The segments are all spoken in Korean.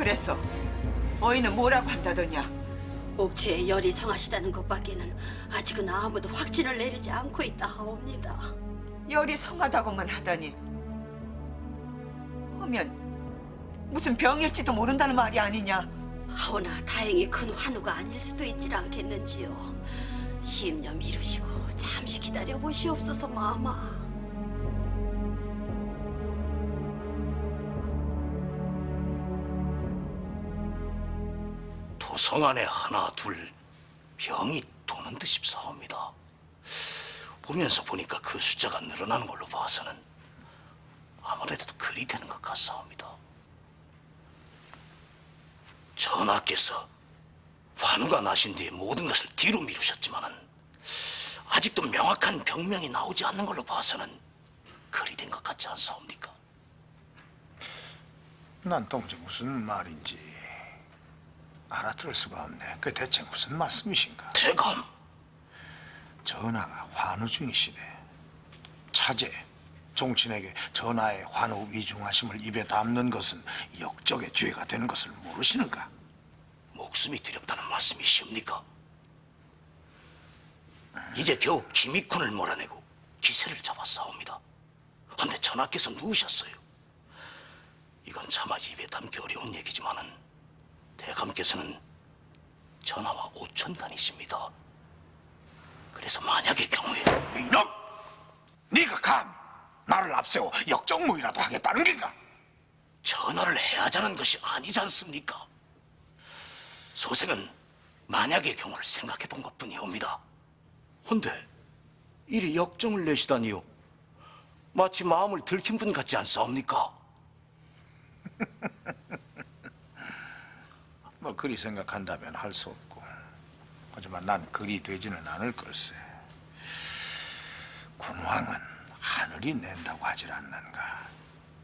그래서 어이는 뭐라고 한다더냐? 옥체에 열이 성하시다는 것밖에는 아직은 아무도 확진을 내리지 않고 있다 하옵니다. 열이 성하다고만 하다니. 하면 무슨 병일지도 모른다는 말이 아니냐? 하오나 다행히 큰 환우가 아닐 수도 있질 않겠는지요. 시임녀 미루시고 잠시 기다려 보시옵소서 마마. 도성 안에 하나 둘 병이 도는 듯 싶사옵니다. 보면서 보니까 그 숫자가 늘어나는 걸로 봐서는 아무래도 그리 되는 것 같사옵니다. 전하께서 환우가 나신 뒤에 모든 것을 뒤로 미루셨지만은 아직도 명확한 병명이 나오지 않는 걸로 봐서는 그리 된 것 같지 않사옵니까? 난 동지 무슨 말인지 알아들을 수가 없네. 그 대체 무슨 말씀이신가? 대감, 전하가 환우 중이시네. 차제, 종친에게 전하의 환우 위중하심을 입에 담는 것은 역적의 죄가 되는 것을 모르시는가? 목숨이 두렵다는 말씀이시옵니까? 이제 겨우 김익훈을 몰아내고 기세를 잡았사옵니다. 그런데 전하께서 누우셨어요. 이건 차마 입에 담기 어려운 얘기지만은 대감께서는 전하와 오촌간이십니다. 그래서 만약의 경우에 이놈! 네가 감히 나를 앞세워 역적무이라도 하겠다는 게가? 전하를 해하자는 것이 아니지 않습니까? 소생은 만약의 경우를 생각해 본 것뿐이옵니다. 헌데 이리 역정을 내시다니요. 마치 마음을 들킨 분 같지 않사옵니까? 뭐 그리 생각한다면 할 수 없고, 하지만 난 그리 되지는 않을 걸세. 군왕은 하늘이 낸다고 하질 않는가.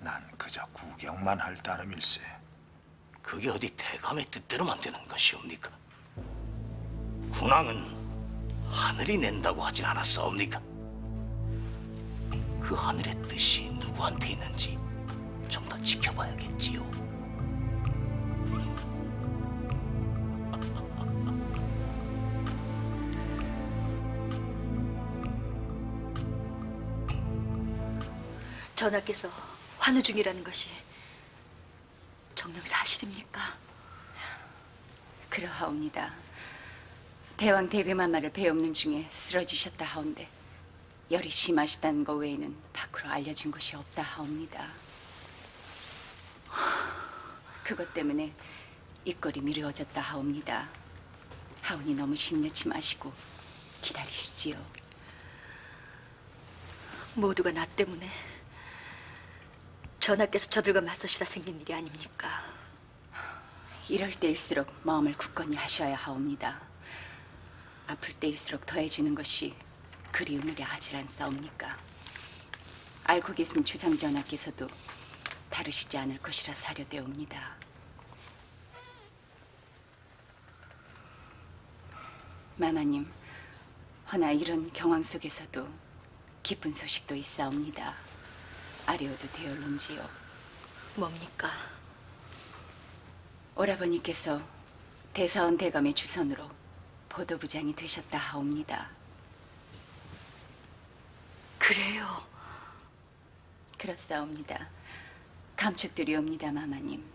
난 그저 구경만 할 따름일세. 그게 어디 대감의 뜻대로만 되는 것이옵니까? 군왕은 하늘이 낸다고 하진 않았사옵니까? 그 하늘의 뜻이 누구한테 있는지 좀 더 지켜봐야겠지요. 전하께서 환우 중이라는 것이 정녕 사실입니까? 그러하옵니다. 대왕 대비만마를 배없는 중에 쓰러지셨다 하온데 열이 심하시다는 것 외에는 밖으로 알려진 것이 없다 하옵니다. 그것 때문에 입걸이 미루어졌다 하옵니다. 하오니 너무 심려치 마시고 기다리시지요. 모두가 나 때문에 전하께서 저들과 맞서시다 생긴 일이 아닙니까? 이럴 때일수록 마음을 굳건히 하셔야 하옵니다. 아플 때일수록 더해지는 것이 그리 은으려 하질 않사옵니까? 앓고 계신 주상 전하께서도 다르시지 않을 것이라 사료되옵니다. 마마님, 허나 이런 경황 속에서도 기쁜 소식도 있사옵니다. 아뢰어도 되올런지요. 뭡니까? 오라버니께서 대사원 대감의 주선으로 보도부장이 되셨다 하옵니다. 그래요. 그렇사옵니다. 감축드리옵니다, 마마님.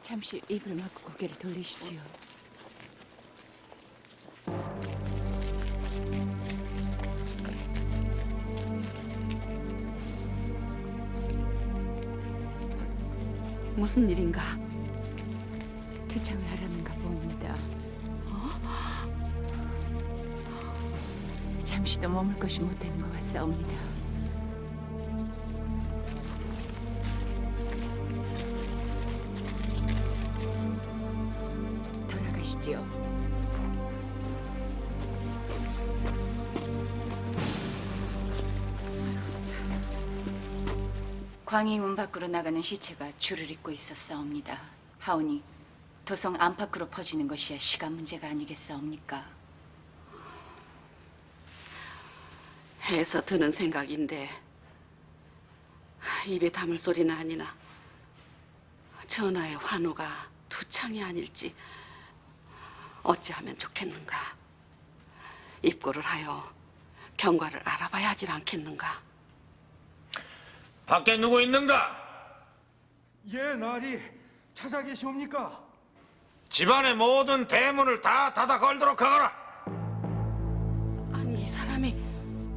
잠시 입을 막고 고개를 돌리시지요. 무슨 일인가? 투창을 하려는가 봅니다. 잠시도 머물 것이 못 되는 것 같사옵니다. 돌아가시지요. 광희 문 밖으로 나가는 시체가 줄을 잇고 있었사옵니다. 하오니 도성 안팎으로 퍼지는 것이야 시간 문제가 아니겠사옵니까? 해서 드는 생각인데 입에 담을 소리는 아니나 전하의 환호가 두창이 아닐지 어찌하면 좋겠는가. 입고를 하여 경과를 알아봐야 하질 않겠는가. 밖에 누구 있는가? 예, 나리 찾아 계시옵니까? 집안의 모든 대문을 다 닫아 걸도록 하거라. 아니 이 사람이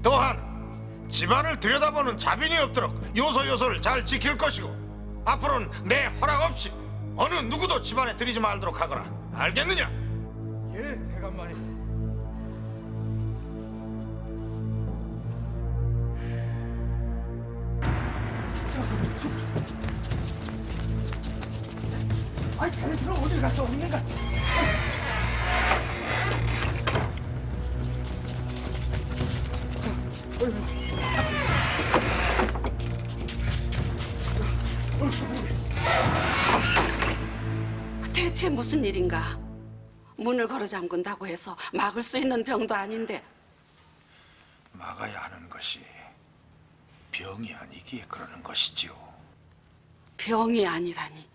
또한 집안을 들여다보는 자빈이 없도록 요소요소를 잘 지킬 것이고 앞으로는 내 허락 없이 어느 누구도 집안에 들이지 말도록 하거라. 알겠느냐? 예, 대감마니. 아이, 자네들은 어딜 갔다 오는가? 대체 무슨 일인가? 문을 걸어 잠근다고 해서 막을 수 있는 병도 아닌데. 막아야 하는 것이 병이 아니기에 그러는 것이지요. 병이 아니라니.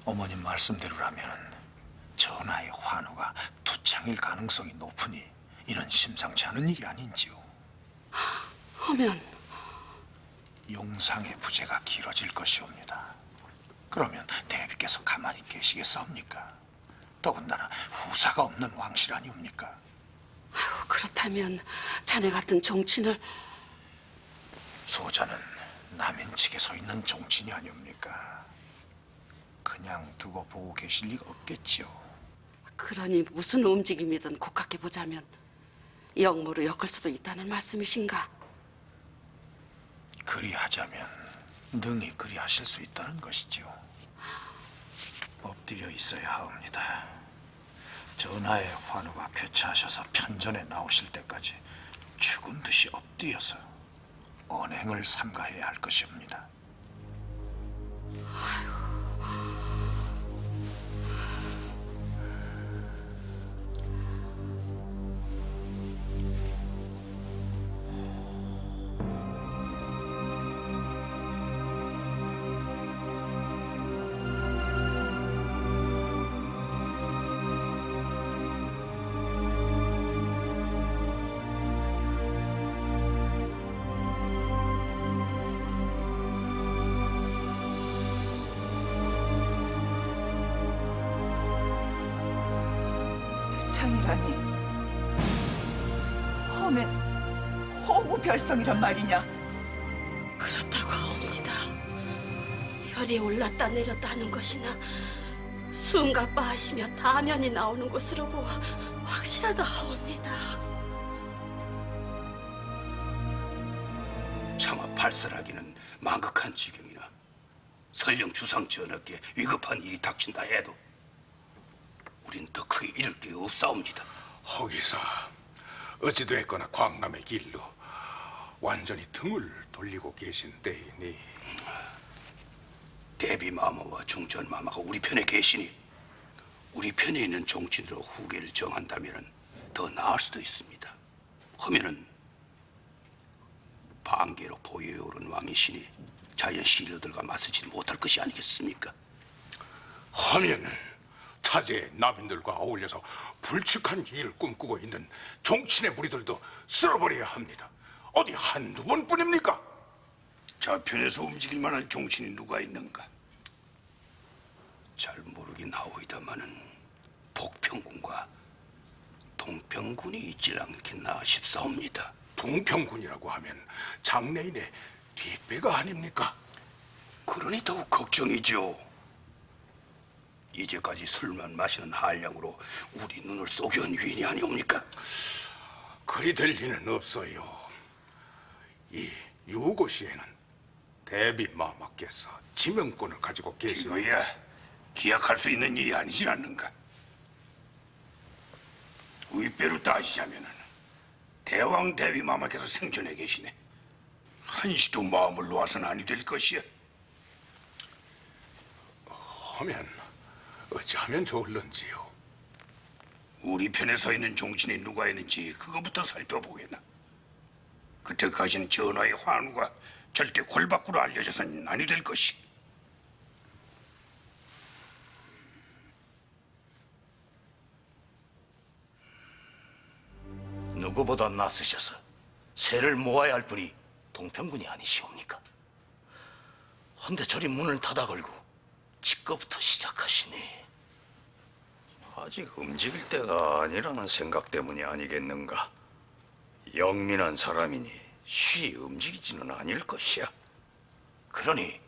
어머님 말씀대로라면 전하의 환호가 투창일 가능성이 높으니 이는 심상치 않은 일이 아닌지요. 하면 용상의 부재가 길어질 것이옵니다. 그러면 대비께서 가만히 계시겠사옵니까? 더군다나 후사가 없는 왕실 아니옵니까? 그렇다면 자네 같은 종친을 소자는 남인측에 서 있는 종친이 아니옵니까? 그냥 두고 보고 계실 리가 없겠지요. 그러니 무슨 움직임이든 곱깝게 보자면 역모로 엮을 수도 있다는 말씀이신가? 그리하자면 능히 그리하실 수 있다는 것이지요. 엎드려 있어야 하옵니다. 전하의 환호가 쾌차하셔서 편전에 나오실 때까지 죽은 듯이 엎드려서 언행을 삼가해야 할 것이옵니다. 창이라니. 험엔 호구 별성이란 말이냐? 그렇다고 하옵니다. 별이 올랐다 내렸다 하는 것이나 수음갑바 하시며 다면이 나오는 것으로 보아 확실하다 하옵니다. 차마 발설하기는 망극한 지경이나 설령 주상 전하께 위급한 일이 닥친다 해도 우린 더 크게 잃을 게 없사옵니다. 허기사, 어찌됐거나 광남의 길로 완전히 등을 돌리고 계신 때이니 대비마마와 중전마마가 우리 편에 계시니 우리 편에 있는 종친으로 후계를 정한다면 더 나을 수도 있습니다. 하면은 반계로 보위에 오른 왕이시니 자연 신료들과 맞서지 못할 것이 아니겠습니까? 하면 차제의 남인들과 어울려서 불측한 일을 꿈꾸고 있는 종친의 무리들도 쓸어버려야 합니다. 어디 한두 번뿐입니까? 좌편에서 움직일 만한 종친이 누가 있는가? 잘 모르긴 하오이다마는 복평군과 동평군이 있질 않겠나 싶사옵니다. 동평군이라고 하면 장래인의 뒷배가 아닙니까? 그러니 더욱 걱정이죠. 이제까지 술만 마시는 한량으로 우리 눈을 속여온 위인이 아니옵니까? 그리 될 리는 없어요. 이 유고시에는 대비마마께서 지명권을 가지고 계시니 이거야 기약할 수 있는 일이 아니지 않는가? 윗배로 따지자면은 대왕 대비마마께서 생존해 계시네. 한시도 마음을 놓아서는 아니 될 것이야. 하면 어찌하면 좋을런지요? 우리 편에 서 있는 종신이 누가 있는지 그거부터 살펴보게나. 그때 가신 전하의 환우가 절대 골 밖으로 알려져서는 아니 될 것이. 누구보다 낯으셔서 새를 모아야 할 분이 동평군이 아니시옵니까? 헌데 저리 문을 닫아 걸고 직거부터 시작하시니 아직 움직일 때가 아니라는 생각 때문이 아니겠는가? 영민한 사람이니 쉬 움직이지는 아닐 것이야. 그러니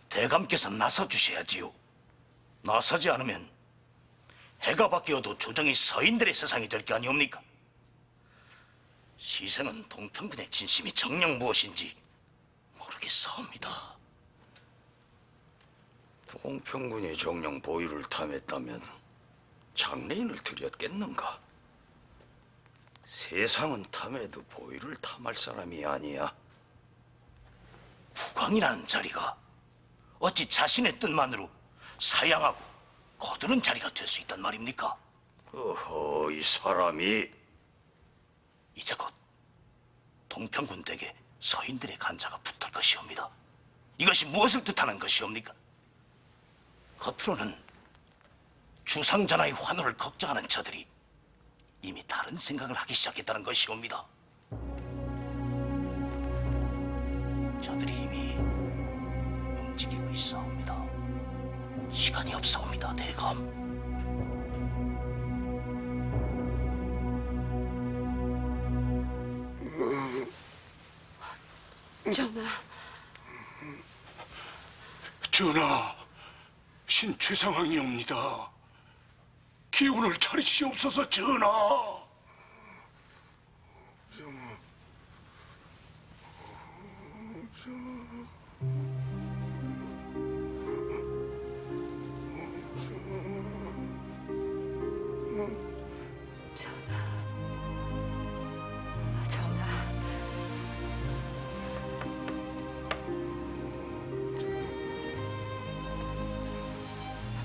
대감께서 나서 주셔야지요. 나서지 않으면 해가 바뀌어도 조정이 서인들의 세상이 될 게 아니옵니까? 시생은 동평군의 진심이 정녕 무엇인지 모르겠사옵니다. 동평군이 정녕 보위를 탐했다면 장래인을 들였겠는가? 세상은 탐해도 보위를 탐할 사람이 아니야. 국왕이라는 자리가 어찌 자신의 뜻만으로 사양하고 거두는 자리가 될 수 있단 말입니까? 어허, 이 사람이 이제 곧 동평군 댁에 서인들의 간자가 붙을 것이옵니다. 이것이 무엇을 뜻하는 것이옵니까? 겉으로는 주상전하의 환호를 걱정하는 저들이 이미 다른 생각을 하기 시작했다는 것이옵니다. 저들이 이미 움직이고 있사옵니다. 시간이 없사옵니다, 대감. 전하, 신최상황이옵니다. 기운을 차리시옵소서, 전하. 전하.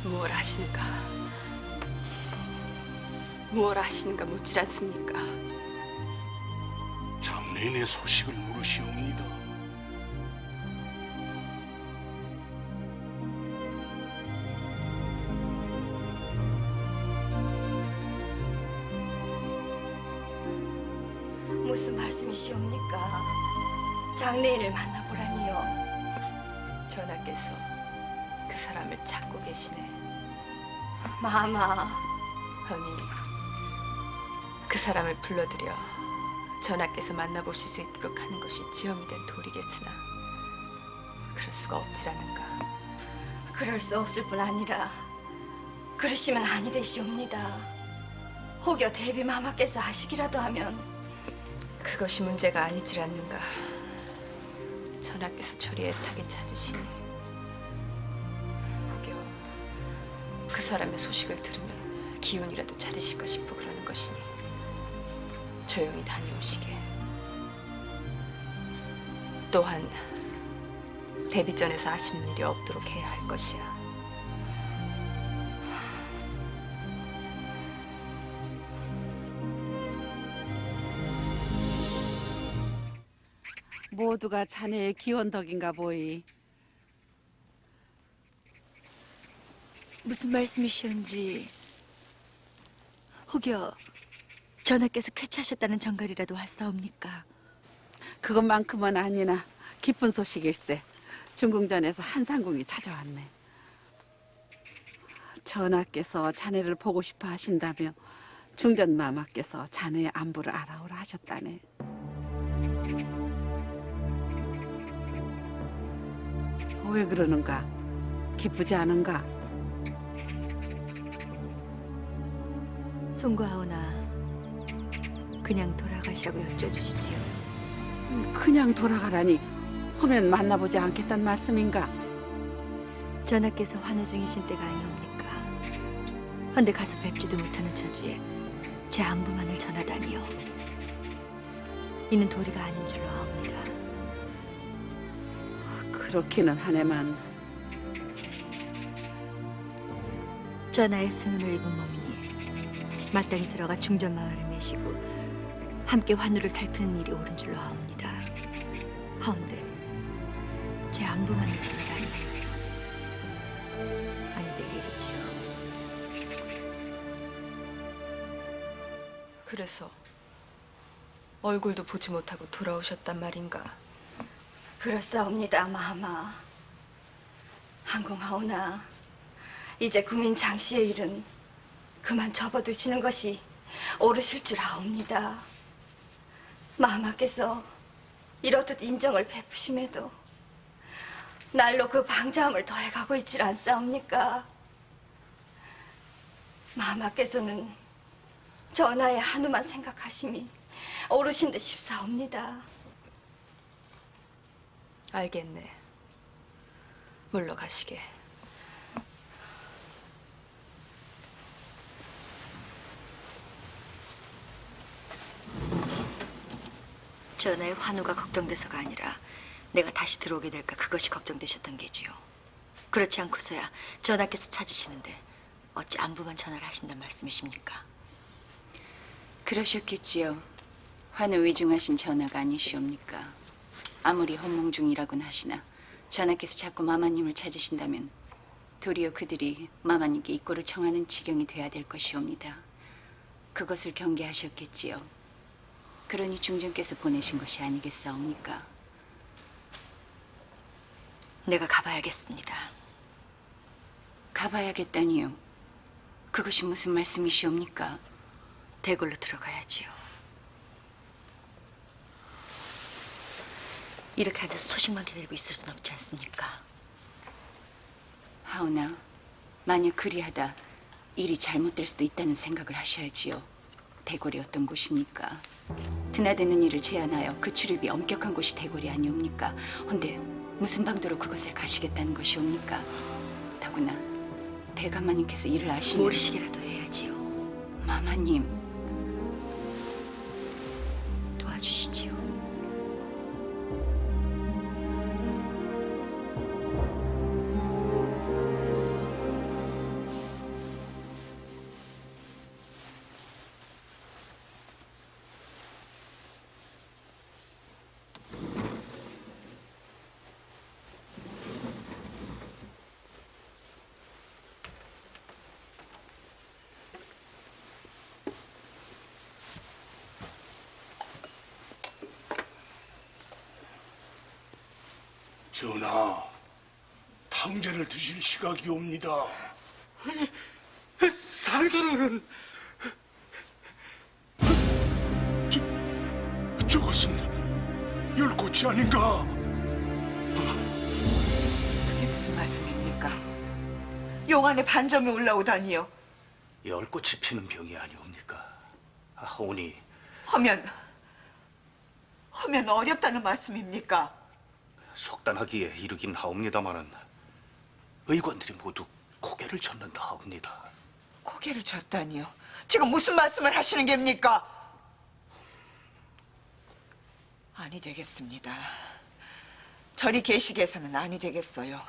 무엇 하시는가? 무엇 하시는가 묻질 않습니까? 장래인의 소식을 물으시옵니다. 무슨 말씀이시옵니까? 장래인을 만나보라니요. 전하께서 그 사람을 찾고 계시네. 마마, 허니 그 사람을 불러들여 전하께서 만나보실 수 있도록 하는 것이 지엄이 된 도리겠으나 그럴 수가 없지라는가. 그럴 수 없을 뿐 아니라 그러시면 아니 되시옵니다. 혹여 대비 마마께서 하시기라도 하면 그것이 문제가 아니질 않는가. 전하께서 저리 애타게 찾으시니 혹여 그 사람의 소식을 들으면 기운이라도 차리실까 싶어 그러는 것이니 조용히 다녀오시게. 또한 대비전에서 하시는 일이 없도록 해야 할 것이야. 모두가 자네의 기원덕인가 보이. 무슨 말씀이시온지. 혹여 전하께서 쾌차하셨다는 정갈이라도 왔사옵니까? 그것만큼은 아니나 기쁜 소식일세. 중궁전에서 한상궁이 찾아왔네. 전하께서 자네를 보고 싶어 하신다며 중전마마께서 자네의 안부를 알아오라 하셨다네. 왜 그러는가? 기쁘지 않은가? 송구하오나 그냥 돌아가시라고 여쭤주시지요. 그냥 돌아가라니 하면 만나보지 않겠단 말씀인가? 전하께서 환호 중이신 때가 아니옵니까? 헌데 가서 뵙지도 못하는 처지에 제 안부만을 전하다니요. 이는 도리가 아닌 줄로 아옵니다. 그렇기는 하네만 전하의 승은을 입은 몸이니 마땅히 들어가 중전마마를 메시고 함께 환우를 살피는 일이 옳은 줄로 하옵니다. 하운데 제 안부만을 전하다니 아니 될 일이지요. 그래서 얼굴도 보지 못하고 돌아오셨단 말인가? 그렇사옵니다, 마마. 항공하오나 이제 국민 장씨의 일은 그만 접어두시는 것이 옳으실 줄 아옵니다. 마마께서 이렇듯 인정을 베푸심에도 날로 그 방자함을 더해가고 있질 않사옵니까? 마마께서는 전하의 한우만 생각하심이 옳으신 듯 싶사옵니다. 알겠네. 물러가시게. 전하의 환우가 걱정돼서가 아니라 내가 다시 들어오게 될까 그것이 걱정되셨던 게지요. 그렇지 않고서야 전하께서 찾으시는데 어찌 안부만 전화를 하신단 말씀이십니까? 그러셨겠지요. 환우 위중하신 전하가 아니시옵니까? 아무리 헌몽 중이라곤 하시나 전하께서 자꾸 마마님을 찾으신다면 도리어 그들이 마마님께 이꼴을 청하는 지경이 돼야 될 것이옵니다. 그것을 경계하셨겠지요. 그러니 중전께서 보내신 것이 아니겠사옵니까? 내가 가봐야겠습니다. 가봐야겠다니요. 그것이 무슨 말씀이시옵니까? 대궐로 들어가야지요. 이렇게 앉아서 소식만 기다리고 있을 순 없지 않습니까? 하오나 만약 그리하다 일이 잘못될 수도 있다는 생각을 하셔야지요. 대궐이 어떤 곳입니까? 드나드는 일을 제안하여 그 출입이 엄격한 곳이 대궐이 아니옵니까? 헌데 무슨 방도로 그것을 가시겠다는 것이옵니까? 더구나 대감마님께서 일을 아시면 모르시게라도 해야지요. 마마님 도와주시지요. 전하, 탕제를 드실 시각이 옵니다. 상선어른 저것은 열꽃이 아닌가? 그게 무슨 말씀입니까? 용안에 반점이 올라오다니요. 열꽃이 피는 병이 아니옵니까? 하오니 하면 어렵다는 말씀입니까? 속단하기에 이르긴 하옵니다마는 의관들이 모두 고개를 젓는다 하옵니다. 고개를 젓다니요. 지금 무슨 말씀을 하시는 겁니까? 아니 되겠습니다. 저리 계시게서는 아니 되겠어요.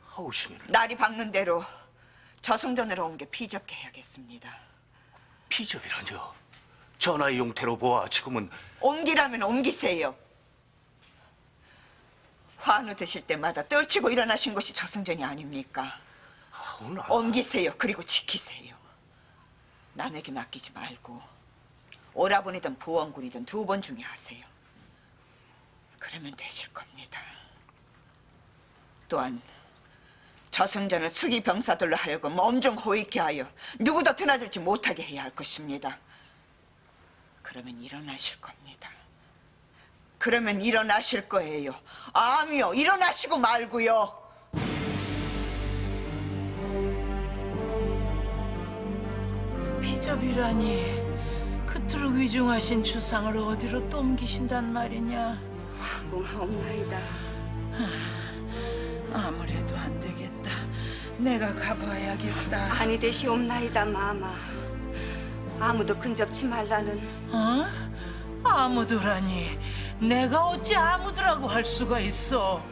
하오시면 날이 밝는 대로 저승전으로 옮겨 피접게 해야겠습니다. 피접이라뇨? 전하의 용태로 보아 지금은 옮기라면 옮기세요. 환우 드실 때마다 떨치고 일어나신 것이 저승전이 아닙니까? 하오나 옮기세요. 그리고 지키세요. 남에게 맡기지 말고 오라버니든 부원군이든 두 번 중에 하세요. 그러면 되실 겁니다. 또한 저승전을 수기 병사들로 하여금 엄중 호위케 하여 누구도 드나들지 못하게 해야 할 것입니다. 그러면 일어나실 겁니다. 그러면 일어나실 거예요. 아미요, 일어나시고 말고요. 피접이라니 그토록 위중하신 주상을 어디로 또 옮기신단 말이냐? 황공하옵나이다. 아무래도 안 되겠다. 내가 가봐야겠다. 아니 되시옵나이다, 마마. 아무도 근접치 말라는. 어? 아무도라니. 내가 어찌 아무도라고 할 수가 있어.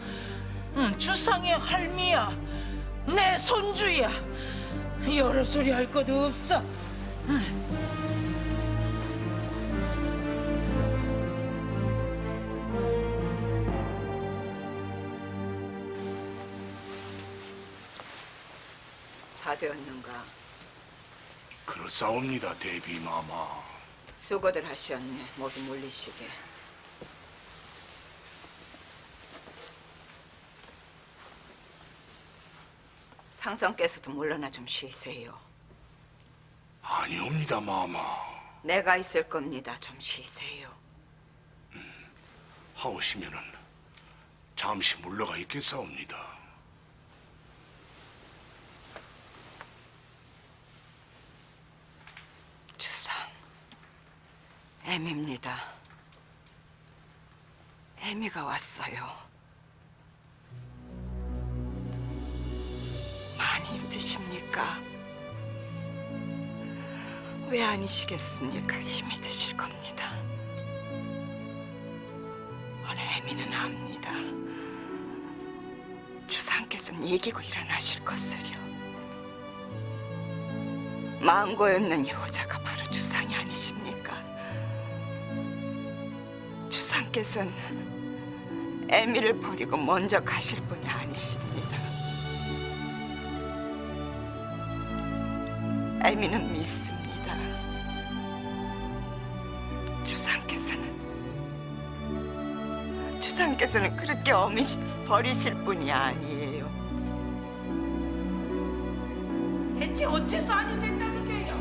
주상의 할미야. 내 손주야. 여러 소리 할 것도 없어. 다 되었는가? 그렇사옵니다, 대비마마. 수고들 하셨네. 모두 물리시게. 상성께서도 물러나 좀 쉬세요. 아니옵니다, 마마. 내가 있을 겁니다. 좀 쉬세요. 하오시면은 잠시 물러가 있겠사옵니다. 주상, 애미입니다. 애미가 왔어요. 많이 힘드십니까? 왜 아니시겠습니까? 힘이 드실 겁니다. 오늘 애미는 압니다. 주상께서는 이기고 일어나실 것을요. 망고였는 여자가 바로 주상이 아니십니까? 주상께서는 애미를 버리고 먼저 가실 분이 아니십니다. 애미는 믿습니다. 주상께서는 그렇게 어미 버리실 분이 아니에요. 대체 어째서 아니 된다는 게요?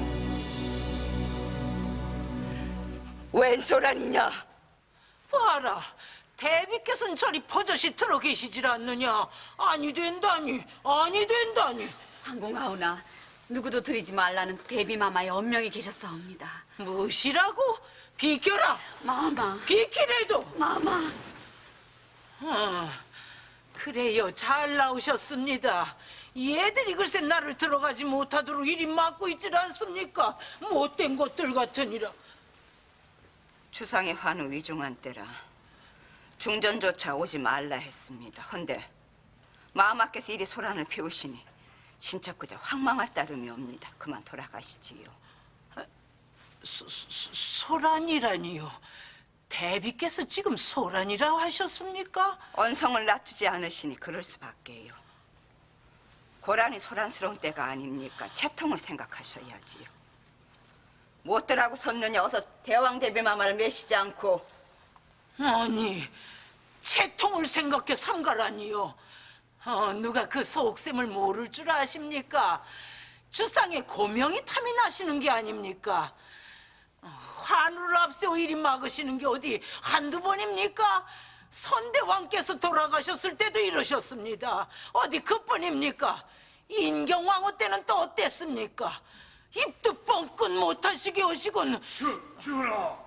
웬 소란이냐? 봐라, 대비께서는 저리 버젓이 들어 계시질 않느냐? 아니 된다니, 아니 된다니. 황공하오나 누구도 들이지 말라는 대비마마의 엄명이 계셨사옵니다. 무엇이라고? 비켜라! 마마. 비키래도! 마마. 그래요, 잘 나오셨습니다. 얘들이 글쎄 나를 들어가지 못하도록 이리 막고 있질 않습니까? 못된 것들 같으니라. 주상의 환우 위중한 때라 중전조차 오지 말라 했습니다. 헌데 마마께서 이리 소란을 피우시니 신첩 그저 황망할 따름이 옵니다. 그만 돌아가시지요. 소란이라니요? 대비께서 지금 소란이라고 하셨습니까? 언성을 낮추지 않으시니 그럴 수밖에요. 고란이 소란스러운 때가 아닙니까? 채통을 생각하셔야지요. 못들하고 섰느냐 어서 대왕 대비마마를 매시지 않고. 아니, 채통을 생각해 삼가라니요. 누가 그 속셈을 모를 줄 아십니까? 주상의 고명이 탐이 나시는 게 아닙니까? 환우를 앞세워 이리 막으시는 게 어디 한두 번입니까? 선대왕께서 돌아가셨을 때도 이러셨습니다. 어디 그뿐입니까? 인경왕후 때는 또 어땠습니까? 입도 뻥끗 못하시게 오시곤. 전하!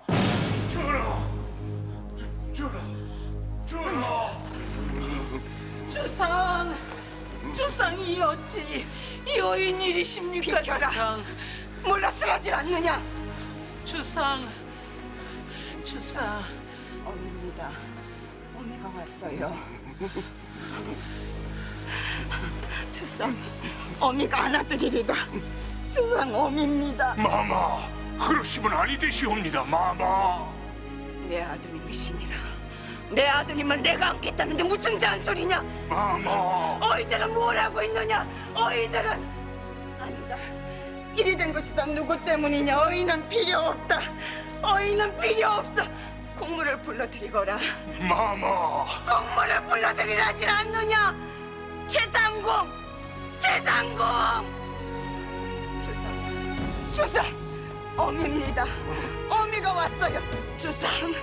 주상이 어찌 여인 일이십니까? 비켜라. 주상. 물러서질 않느냐? 주상. 어미입니다. 어미가 왔어요. 주상, 어미가 안아드리리다. 주상, 어미입니다. 마마, 그러시면 아니 되시옵니다, 마마. 내 아드님이시니라. 내 아드님을 내가 안겠다는데 무슨 잔소리냐? 마마. 어이들은 뭘 하고 있느냐? 어이들은 아니다. 이리 된 것이 다 누구 때문이냐? 어이는 필요 없다. 어이는 필요 없어. 공무를 불러드리거라. 마마. 공무를 불러드리라질 않느냐? 최상공! 주상! 어미입니다. 어미가 왔어요. 주상!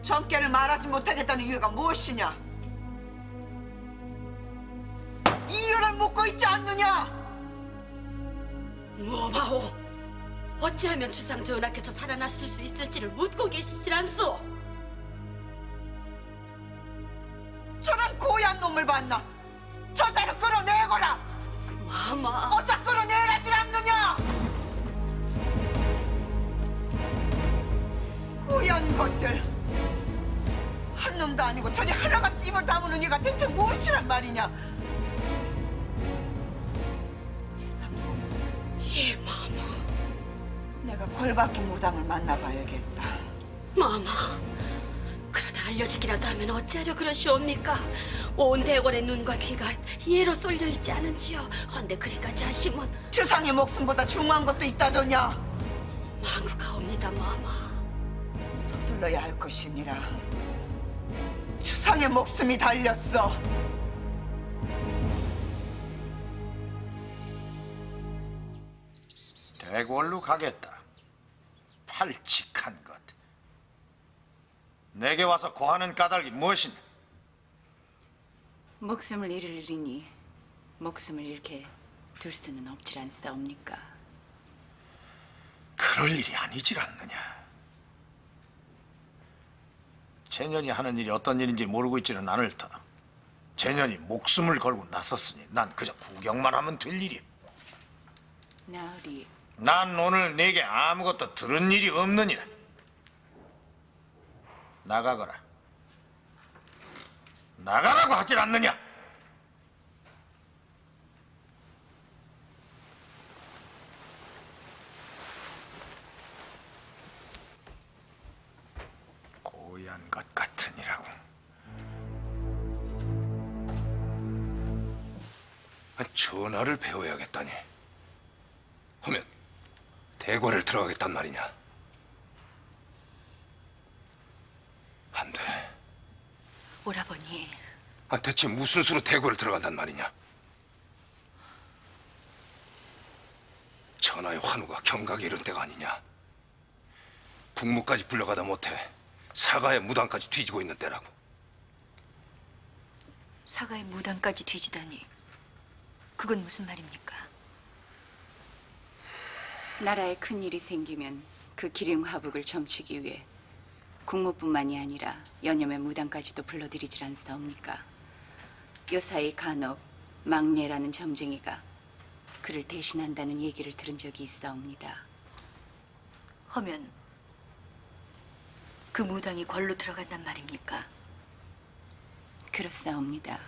점괘를 말하지 못하겠다는 이유가 무엇이냐? 이유를 묻고 있지 않느냐? 뭐마오? 어찌하면 주상 전하께서 살아나실 수 있을지를 묻고 계시질 않소? 저런 고얀 놈을 봤나? 저자를 끌어내거라! 마마. 어서 끌어내라질 않느냐? 고얀 것들. 한 놈도 아니고 저리 하나같이 입을 다무는 이가 대체 무엇이란 말이냐? 예, 마마. 내가 골밖에 무당을 만나봐야겠다. 마마, 그러다 알려지기라도 하면 어찌하려 그러시옵니까? 온 대궐의 눈과 귀가 예로 쏠려 있지 않은지요. 헌데 그리까지 하시면 주상의 목숨보다 중요한 것도 있다더냐? 망국하옵니다, 마마. 서둘러야 할 것이니라. 주상의 목숨이 달렸어. 대궐로 가겠다. 팔칙한 것. 내게 와서 고하는 까닭이 무엇이냐? 목숨을 잃으리니 목숨을 잃게 둘 수는 없질 않사옵니까? 그럴 일이 아니질 않느냐. 제년이 하는 일이 어떤 일인지 모르고 있지는 않을 터다. 제년이 목숨을 걸고 나섰으니 난 그저 구경만 하면 될 일이야. 나으리, 난 오늘 내게 아무것도 들은 일이 없느니라. 나가거라. 나가라고 하질 않느냐? 고얀 것 같으니라고. 전하를 배워야겠다니. 하면 대궐을 들어가겠단 말이냐? 안 돼. 오라버니, 대체 무슨 수로 대궐을 들어간단 말이냐? 전하의 환우가 경각에 이른 때가 아니냐? 국무까지 불려가다 못해 사가의 무당까지 뒤지고 있는 때라고. 사가의 무당까지 뒤지다니. 그건 무슨 말입니까? 나라에 큰 일이 생기면 그 기륭하북을 점치기 위해 국무뿐만이 아니라 연염의 무당까지도 불러들이질 않사옵니까? 요사이 간혹 막례라는 점쟁이가 그를 대신한다는 얘기를 들은 적이 있사옵니다. 하면 그 무당이 궐로 들어간단 말입니까? 그렇사옵니다.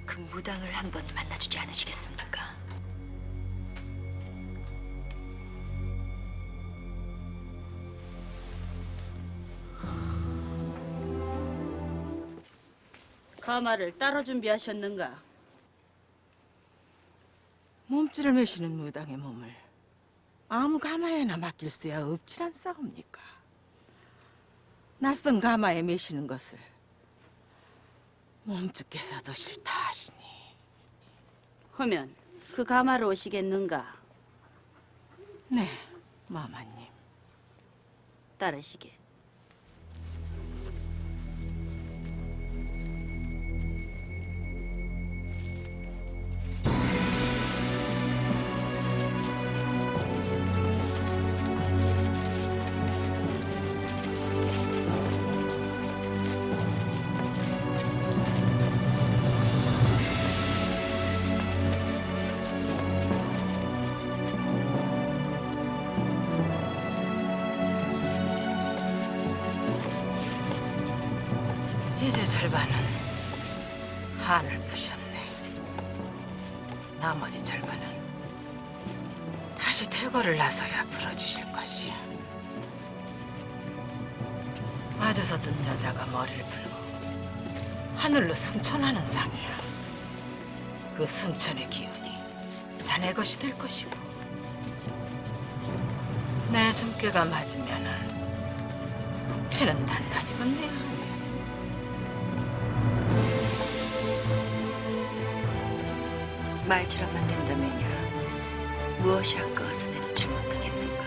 그 무당을 한번 만나주지 않으시겠습니까? 가마를 따로 준비하셨는가? 몸줄을 매시는 무당의 몸을 아무 가마에나 맡길 수야 없질 않사옵니까? 낯선 가마에 매시는 것을 몸주께서도 싫다 하시니. 하면 그 가마로 오시겠는가? 네, 마마님. 따르시게. 이제 절반은 한을 푸셨네. 나머지 절반은 다시 대궐을 나서야 풀어주실 것이야. 마주 섰던 여자가 머리를 풀고 하늘로 승천하는 상이야. 그 승천의 기운이 자네 것이 될 것이고, 내 숨결가 맞으면은 쟤는 단단히 건네야 해. 말처럼만 된다면야 무엇이 아까워서 내놓지 못하겠는가?